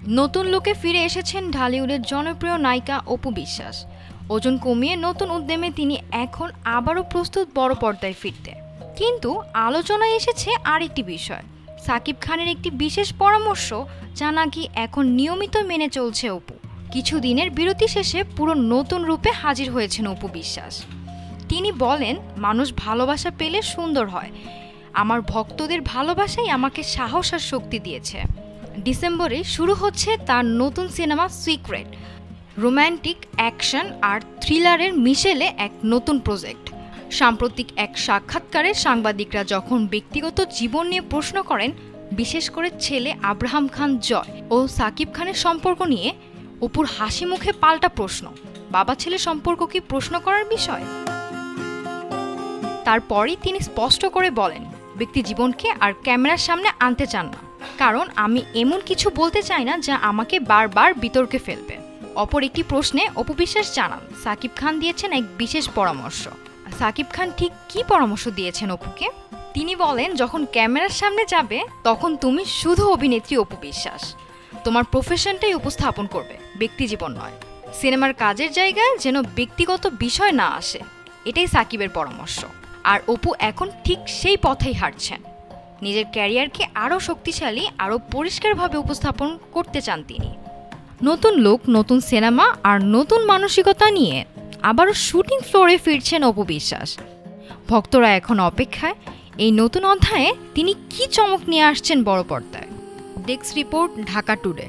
নতুন লুকে ফিরে এসেছেন ঢালিউডের জনপ্রিয় নায়িকা অপু বিশ্বাস। ওজন কমিয়ে নতুন উদ্যমে তিনি এখন আবারও প্রস্তুত বড় পর্দায় ফিরতে। কিন্তু আলোচনায় এসেছে আরেকটি বিষয়, সাকিব খানের একটি বিশেষ পরামর্শ, যা নাকি এখন নিয়মিত মেনে চলছে অপু। কিছুদিনের বিরতি শেষে পুরো নতুন রূপে হাজির হয়েছেন অপু বিশ্বাস। তিনি বলেন, মানুষ ভালোবাসা পেলে সুন্দর হয়, আমার ভক্তদের ভালোবাসাই আমাকে সাহস আর শক্তি দিয়েছে। ডিসেম্বরে শুরু হচ্ছে তার নতুন সিনেমা সিক্রেট, রোম্যান্টিক অ্যাকশন আর থ্রিলারের মিশেলে এক নতুন প্রজেক্ট। সাম্প্রতিক এক সাক্ষাৎকারে সাংবাদিকরা যখন ব্যক্তিগত জীবন নিয়ে প্রশ্ন করেন, বিশেষ করে ছেলে আব্রাহাম খান জয় ও সাকিব খানের সম্পর্ক নিয়ে, অপুর হাসি মুখে পাল্টা প্রশ্ন, বাবা ছেলে সম্পর্ক কি প্রশ্ন করার বিষয়? তারপরই তিনি স্পষ্ট করে বলেন, ব্যক্তি জীবনকে আর ক্যামেরার সামনে আনতে চান না, কারণ আমি এমন কিছু বলতে চাই না যা আমাকে বারবার বিতর্কে ফেলবে। অপর একটি প্রশ্নে অপু বিশ্বাস জানান, সাকিব খান দিয়েছেন এক বিশেষ পরামর্শ। সাকিব খান ঠিক কী পরামর্শ দিয়েছেন অপুকে? তিনি বলেন, যখন ক্যামেরার সামনে যাবে তখন তুমি শুধু অভিনেত্রী অপু বিশ্বাস, তোমার প্রফেশনটাই উপস্থাপন করবে, ব্যক্তি জীবন নয়। সিনেমার কাজের জায়গায় যেন ব্যক্তিগত বিষয় না আসে, এটাই সাকিবের পরামর্শ। আর অপু এখন ঠিক সেই পথেই হাঁটছেন। নিজের ক্যারিয়ারকে আরও শক্তিশালী, আরও পরিষ্কারভাবে উপস্থাপন করতে চান তিনি। নতুন লুক, নতুন সিনেমা আর নতুন মানসিকতা নিয়ে আবারও শুটিং ফ্লোরে ফিরছেন অপু বিশ্বাস। ভক্তরা এখন অপেক্ষায় এই নতুন অধ্যায়ে তিনি কী চমক নিয়ে আসছেন বড় পর্দায়। Desk report, Dhaka today.